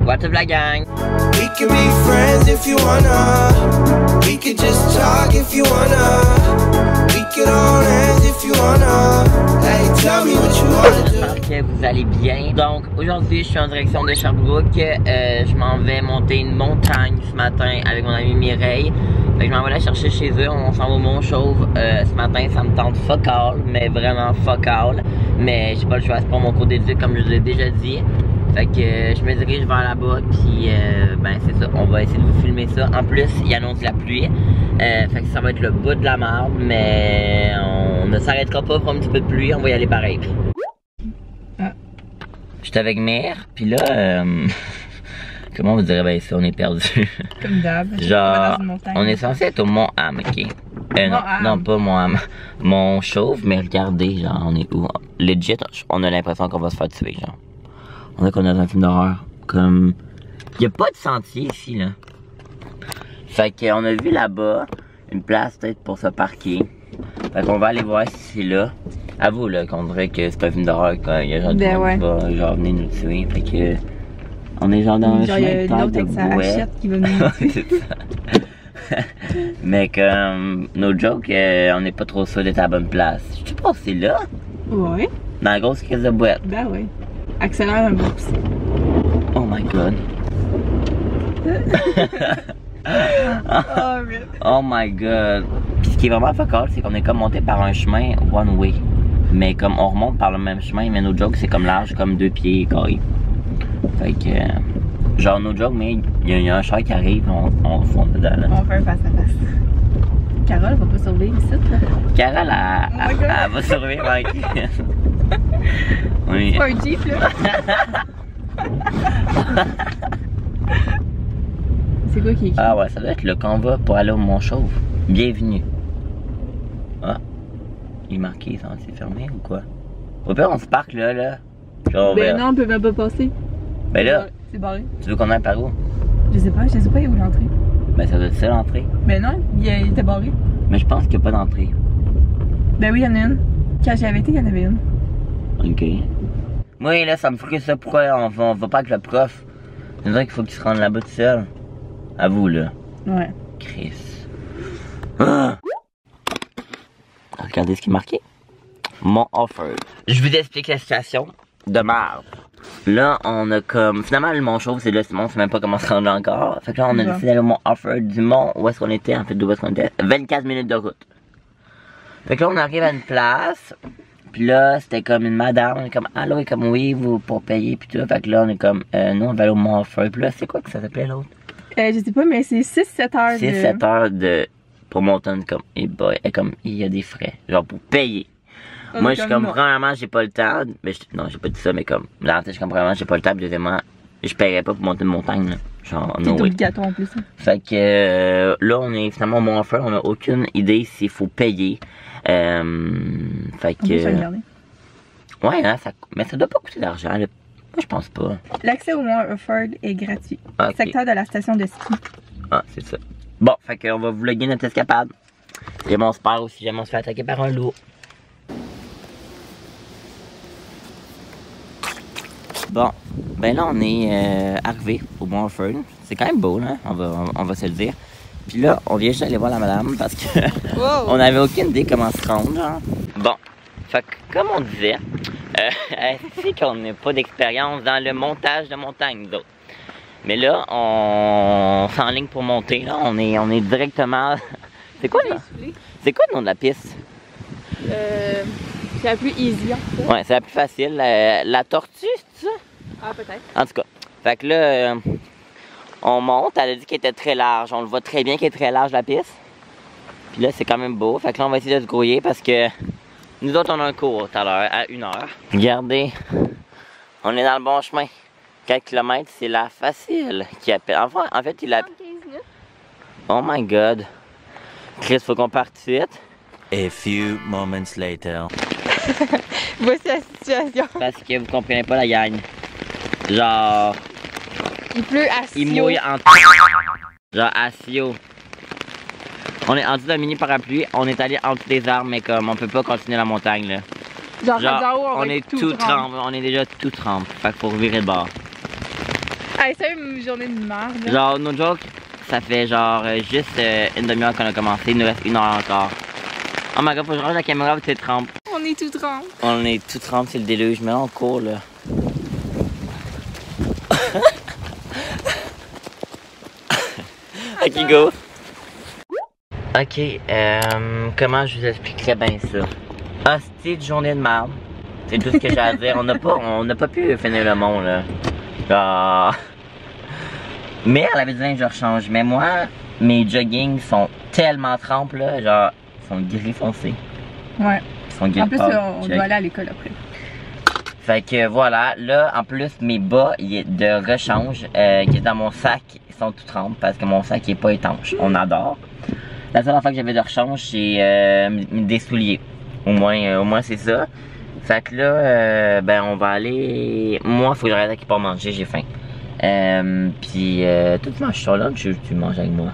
What's up la gang? We can be friends if you wanna. We could just talk if you wanna. We could hold hands if you wanna. Hey, tell me what you wanna do. J'espère que vous allez bien. Donc aujourd'hui je suis en direction de Sherbrooke. Je m'en vais monter une montagne ce matin avec mon amie Mireille. Fait que je m'en vais la chercher chez eux. On s'en va au Mont-Chauve. Ce matin ça me tente fuck all, mais vraiment fuck all. Mais j'ai pas le choix, c'est pas mon cours d'études comme je vous l'ai déjà dit. Fait que je me dirige vers là-bas, puis ben c'est ça, on va essayer de vous filmer ça. En plus, il annonce la pluie, fait que ça va être le bout de la merde, mais on ne s'arrêtera pas pour un petit peu de pluie, on va y aller pareil. J'étais avec Mère, puis là, comment vous direz ben ça, on est perdu. Comme d'hab. Genre, on est censé être au Mont Ham, ok. Non, pas Mont Ham, Mont Chauve, mais regardez, genre, on est où? Legit, on a l'impression qu'on va se faire tuer, genre. On dirait qu'on est dans un film d'horreur. Comme. Il n'y a pas de sentier ici, là. Fait qu'on a vu là-bas une place peut-être pour se parquer. Fait qu'on va aller voir si c'est là. Avoue, là, qu'on dirait que c'est un film d'horreur quand il y a genre ben ouais. qui va genre venir nous tuer. Fait que. On est genre dans un chemin de terre de bouet. Qui va nous tuer. C'est ça. Mais comme. No joke, on n'est pas trop sûr d'être à la bonne place. Je sais pas si c'est là. Ouais. Dans la grosse crise de boîte. Ben ouais. Accélère un peu aussi. Oh my god. Oh my god. Puis ce qui est vraiment fuck-all, c'est qu'on est comme monté par un chemin one way. Mais comme on remonte par le même chemin, mais no joke, c'est comme large, comme 2 pieds carrés. Fait que. Genre no joke, mais il y a un chat qui arrive, on fonde dedans là. On fait un face à face. Carole va pas survivre ici là. Carole, elle va survivre avec. Oui. C'est pas un Jeep là. C'est quoi qui est écrit? Ah ouais, ça doit être le convoi pour aller au Mont-Chauve. Bienvenue. Ah, il est marqué, c'est fermé ou quoi? Au pire, on se parque là. Genre, ben non, on peut même pas passer. Ben là, c'est barré. Tu veux qu'on aille par où? Je sais pas où l'entrée. Ben ça doit être ça l'entrée. Ben non, il était barré. Mais je pense qu'il n'y a pas d'entrée. Ben oui, il y en a une. Quand j'y avais été, il y en avait une. Ok. Oui, là, ça me frustre ça. Pourquoi on va pas avec le prof? C'est vrai qu'il faut qu'il se rende là-bas tout seul. À vous, là. Ouais. Chris. Ah! Regardez ce qui est marqué. Mont Offord. Je vous explique la situation de merde. Là, on a comme. Finalement, le Mont Chauve, c'est là, on sait même pas comment se rendre encore. Fait que là, on a décidé d'aller au Mont Offord du mont où est-ce qu'on était, en fait, d'où est-ce qu'on était. 24 minutes de route. Fait que là, on arrive à une place. Puis là, c'était comme une madame, on est comme, allô, et comme, oui, vous, pour payer, puis tout. Fait que là, on est comme, nous, on va aller au Mont Offord. Puis là, c'est quoi que ça s'appelait l'autre? Je sais pas, mais c'est 6-7 heures 6-7 heures de. Pour monter comme, boy, et comme, il y a des frais. Genre, pour payer. Moi, je suis comme, premièrement, j'ai pas le temps. Mais non, j'ai pas dit ça, mais comme, là, je suis comme, premièrement, j'ai pas le temps. Puis deuxièmement, je paierais pas pour monter une montagne, là. Genre, c'est obligatoire en plus. Hein. Fait que, là, on est finalement au Mont Offord. On a aucune idée s'il faut payer. Fait que. On peut se regarder. Ouais, hein, mais ça doit pas coûter d'argent, là. Moi, je pense pas. L'accès au Mont Offord est gratuit. Okay. Secteur de la station de ski. Ah, c'est ça. Bon, fait qu'on va vlogger notre escapade. Et on se perd aussi, jamais on se fait attaquer par un loup. Bon, ben là, on est arrivé au Mont Offord. C'est quand même beau, là, on va se le dire. Puis là, on vient juste aller voir la madame parce que on n'avait aucune idée comment se rendre, genre. Bon, fait que comme on disait, c'est qu'on n'a pas d'expérience dans le montage de montagne, nous autres. Mais là, on s'enligne pour monter, là, on est directement... C'est quoi, là? C'est quoi le nom de la piste? C'est la plus easy, en fait. Ouais, c'est la plus facile. La tortue, c'est ça? Ah, peut-être. En tout cas, fait que là... on monte, elle a dit qu'elle était très large. On le voit très bien qu'elle est très large la piste. Puis là, c'est quand même beau. Fait que là, on va essayer de se grouiller parce que nous autres, on a un cours tout à l'heure, à 1h. Regardez, on est dans le bon chemin. 4 km, c'est la facile qui appelle. Enfin, en fait, il a. Oh my god. Chris, faut qu'on parte tout de suite. A few moments later. Voici la situation. Parce que vous comprenez pas la gagne. Genre. Il pleut à Sio. Il mouille en genre à Sio. On est en dessous d'un mini parapluie, on est allé entre les arbres, mais comme on peut pas continuer la montagne là. Genre on est tout trempe, on est déjà tout trempe. Fait qu'il faut revirer de bord. Hey, c'est une journée de merde. Genre, no joke, ça fait genre juste une demi-heure qu'on a commencé, il nous reste 1 heure encore. Oh my god, faut que je range la caméra avec cette trempe. On est tout trempe. On est tout trempe, c'est le déluge, mais là on court là. Ok, go. Ok, comment je vous expliquerais bien ça? Hostie de journée de merde. C'est tout ce que j'ai à dire. On n'a pas pu finir le monde là. Genre... Mais elle avait dit que je rechange. Mais moi, mes joggings sont tellement trempes là, genre, ils sont gris foncé. Ouais. Ils sont gris. En plus, on doit aller à l'école après. Fait que voilà, là, en plus, mes bas de rechange qui est dans mon sac, ils sont tout trempes parce que mon sac il est pas étanche. On adore. La seule fois que j'avais de rechange, c'est des souliers. Au moins c'est ça. Fait que là, ben on va aller... Moi, faut que j'arrête à pas manger, j'ai faim. Puis, toi tu manges sur lunch ou tu manges avec moi?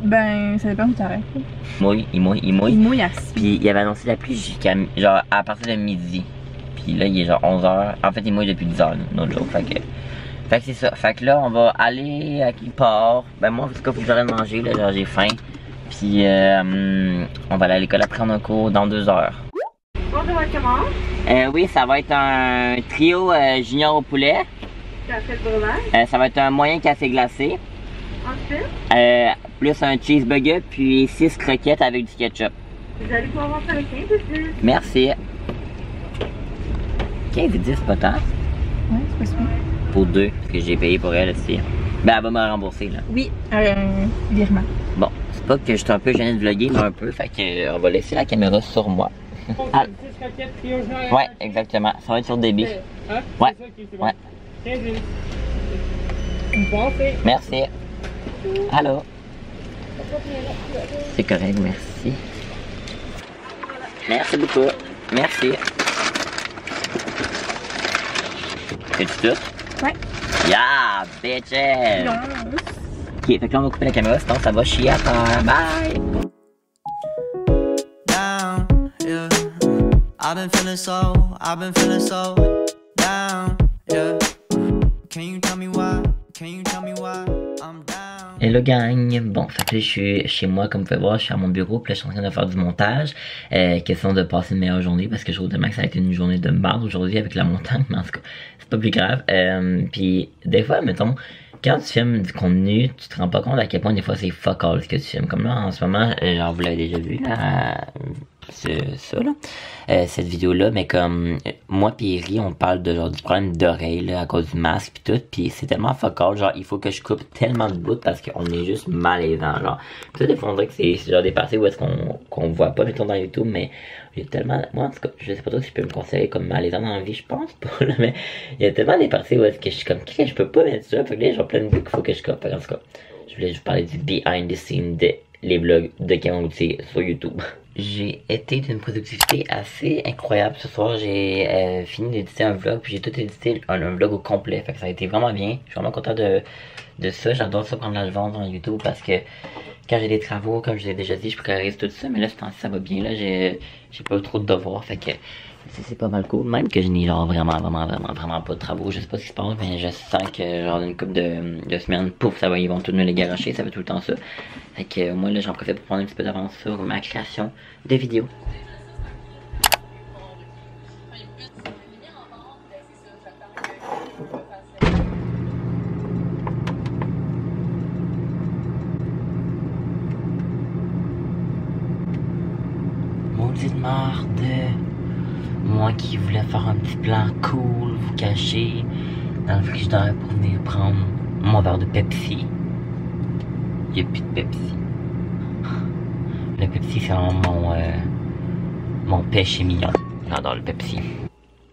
Ben, ça dépend où t'arrêtes. Il mouille. Il mouille assis. Puis, il avait annoncé la pluie jusqu'à, genre, à partir de midi. Puis là, il est genre 11h. En fait, il mouille depuis 10h, no joke. Fait que c'est ça. Fait que là, on va aller à quelque part. Ben, moi, en tout cas, faut que j'arrête de manger, là, genre, j'ai faim. Puis, on va aller à l'école après en un cours dans 2 heures. Bon, ça va être comment? Oui, ça va être un trio junior au poulet. Café de breuvage. Ça va être un moyen café glacé. Ensuite? Plus un cheeseburger, puis 6 croquettes avec du ketchup. Vous allez pouvoir rentrer avec 15 et plus. Merci. 15 et 10, c'est pas tant. Ouais, c'est pas sûr. Pour 2, parce que j'ai payé pour elle aussi. Ben, elle va me rembourser, là. Oui, virement. Bon, c'est pas que je suis un peu gêné de vlogger, mais un peu, fait que on va laisser la caméra sur moi. Ah. Ouais, exactement. Ça va être sur débit. Ouais. Ouais. Merci. Allô? C'est correct, merci. Merci beaucoup. Merci. Fais-tu tout? Ouais. Yeah, bitches! Non. Ok, fait que là on va couper la caméra, sinon ça va chier à terre. Bye! Down, yeah. I've been feeling so down, yeah. Can you tell me why? I'm down. Hello gang, bon, fait que là je suis chez moi comme vous pouvez voir, je suis à mon bureau, puis là je suis en train de faire du montage. Question de passer une meilleure journée parce que je trouve tellement que ça a été une journée de merde aujourd'hui avec la montagne, mais en tout cas, c'est pas plus grave. Puis des fois, mettons, quand tu filmes du contenu, tu te rends pas compte à quel point des fois c'est fuck all ce que tu filmes. Comme là en ce moment, genre vous l'avez déjà vu, c'est ça là, cette vidéo là, mais comme moi pis Eri on parle de genre du problème d'oreille là à cause du masque pis tout, pis c'est tellement fuck all, genre il faut que je coupe tellement de bouts parce qu'on est juste malaisant, genre pis ça des fois on dirait que c'est genre des parties où est-ce qu'on voit pas mettons dans YouTube, mais il y a tellement, moi en tout cas je sais pas trop si je peux me conseiller comme malaisant dans la vie, je pense pas là, mais il y a tellement des parties où est-ce que je suis comme je peux pas mettre ça, fait que là genre plein de bouts qu'il faut que je coupe, en tout cas je voulais juste parler du behind the scene de les vlogs de Cameron Gauthier sur YouTube. J'ai été d'une productivité assez incroyable ce soir. J'ai fini d'éditer un vlog, puis j'ai tout édité un vlog au complet. Fait que ça a été vraiment bien. Je suis vraiment content de ça. J'adore ça prendre la vente dans YouTube parce que quand j'ai des travaux, comme je l'ai déjà dit, je priorise tout ça. Mais là, ce temps-ci, ça va bien. Là, j'ai pas trop de devoirs. Fait que c'est pas mal cool. Même que je n'ai genre vraiment pas de travaux. Je sais pas ce qui se passe, mais je sens que genre d'une couple de semaines, pouf, ça va, ils vont tous me les garocher. Ça fait tout le temps ça. Fait que moi là j'en profite pour prendre un petit peu d'avance sur ma création de vidéos. Maudite marde. Moi qui voulais faire un petit plan cool, vous cacher dans le frigidaire pour venir prendre mon verre de Pepsi. Il n'y a plus de Pepsi. Le Pepsi, c'est vraiment mon péché mignon. J'adore le Pepsi.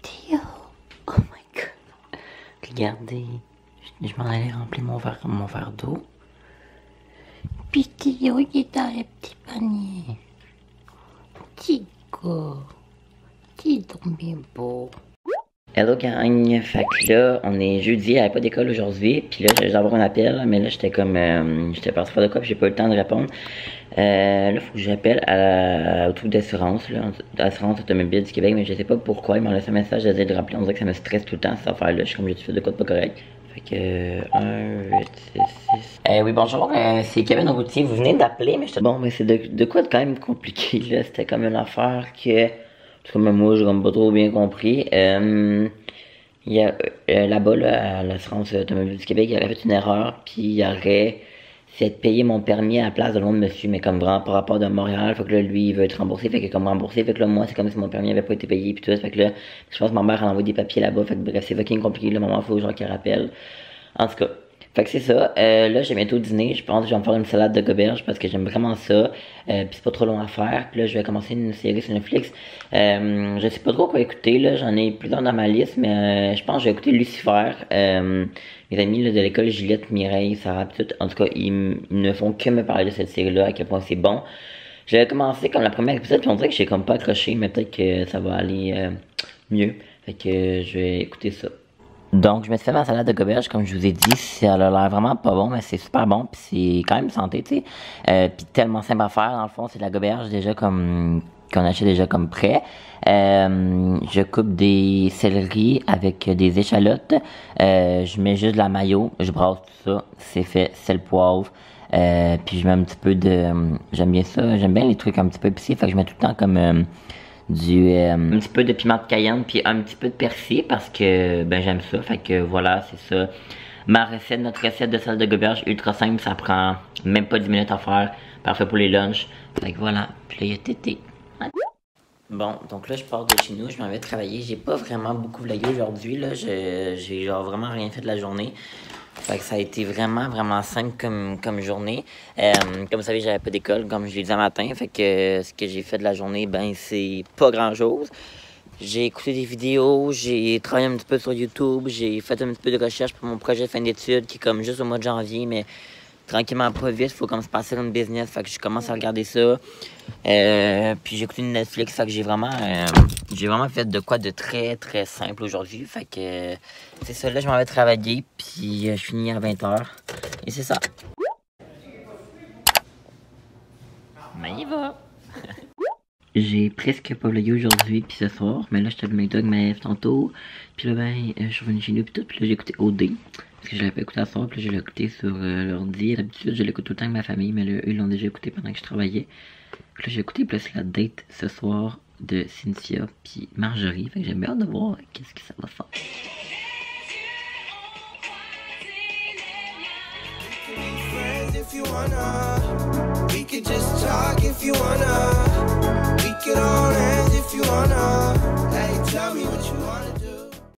Théo! Oh my god! Regardez, je m'en allais remplir mon verre d'eau. Puis Théo, il est dans le petit panier. Petit gars. T'es donc bien beau. Hello gang, fait que là, on est jeudi, il n'y avait pas d'école aujourd'hui, puis là, j'allais avoir un appel, mais là, j'étais comme, j'étais parti faire de quoi, puis j'ai pas eu le temps de répondre. Là, faut que j'appelle au truc d'assurance, là, Assurance Automobile du Québec, mais je sais pas pourquoi, ils m'ont laissé un message de dire de rappeler, on dirait que ça me stresse tout le temps, cette affaire-là, je suis comme, j'ai fait de quoi de pas correct. Fait que 1, 8, 6, 6. Oui, bonjour, c'est Kevin Routier. Vous venez d'appeler, mais bon, mais c'est de quoi de quand même compliqué, là. C'était comme une affaire que, comme moi, j'ai comme pas trop bien compris. Il y a là-bas, là, à l'assurance automobile du Québec, il aurait fait une erreur, puis il aurait fait payer mon permis à la place de l'autre monsieur, mais comme vraiment par rapport de Montréal, fait que là, lui, il veut être remboursé, fait que comme remboursé, fait que là, moi, c'est comme si mon permis avait pas été payé, puis tout, fait que là, je pense que ma mère a envoyé des papiers là-bas, fait que bref, c'est fucking compliqué, le moment, faut genre qu'elle rappelle. En tout cas, fait que c'est ça, là, j'ai bientôt dîner, je pense que je vais me faire une salade de goberge, parce que j'aime vraiment ça, puis c'est pas trop long à faire, puis là, je vais commencer une série sur Netflix, je sais pas trop quoi écouter, là, j'en ai plusieurs dans ma liste, mais je pense que je vais écouter Lucifer, mes amis là, de l'école, Juliette, Mireille, Sarah, tout, en tout cas, ils ne font que me parler de cette série-là, à quel point c'est bon. J'avais commencé comme la première épisode, puis on dirait que j'ai comme pas accroché, mais peut-être que ça va aller mieux. Fait que je vais écouter ça. Donc, je me suis fait ma salade de goberge, comme je vous ai dit, ça a l'air vraiment pas bon, mais c'est super bon, puis c'est quand même santé, tu sais. Puis tellement simple à faire, dans le fond, c'est de la goberge déjà comme qu'on achète déjà comme prêt. Je coupe des céleris avec des échalotes. Je mets juste de la mayo, je brasse tout ça, c'est fait, sel, poivre. Puis je mets un petit peu de... j'aime bien ça, j'aime bien les trucs un petit peu épicés, fait que je mets tout le temps comme un petit peu de piment de Cayenne, puis un petit peu de persil, parce que ben j'aime ça, fait que voilà, c'est ça. Ma recette, notre recette de salade de goberge, ultra simple, ça prend même pas 10 minutes à faire, parfait pour les lunchs. Fait que voilà, puis là il y a tété. Bon, donc là, je pars de chez nous, je m'en vais travailler. J'ai pas vraiment beaucoup vlogué aujourd'hui, là. J'ai genre vraiment rien fait de la journée. Fait que ça a été vraiment simple comme journée. Comme vous savez, j'avais pas d'école, comme je l'ai dit un matin. Fait que ce que j'ai fait de la journée, ben, c'est pas grand-chose. J'ai écouté des vidéos, j'ai travaillé un petit peu sur YouTube, j'ai fait un petit peu de recherche pour mon projet de fin d'études, qui est comme juste au mois de janvier, mais tranquillement, pas vite, faut comme se passer dans le business, fait que je commence à regarder ça. Puis j'ai écouté une Netflix, fait que j'ai vraiment fait de quoi de très simple aujourd'hui. Fait que c'est ça, là je m'en vais travailler, puis je finis à 20h. Et c'est ça. Mais il va! J'ai presque pas vlogué aujourd'hui puis ce soir, mais là j'étais le McDog Maëv tantôt. Puis là ben je suis revenu chez nous puis tout, puis là j'ai écouté OD. Parce que je l'avais pas écouté à soir, puis là je l'ai écouté sur l'ordi. D'habitude je l'écoute tout le temps avec ma famille, mais là eux ils l'ont déjà écouté pendant que je travaillais. Puis là j'ai écouté plus la date ce soir de Cynthia puis Marjorie. Fait que j'ai bien hâte de voir qu'est-ce que ça va faire. If you wanna, we could just talk if you wanna. We could all end if you wanna. Hey, tell me what you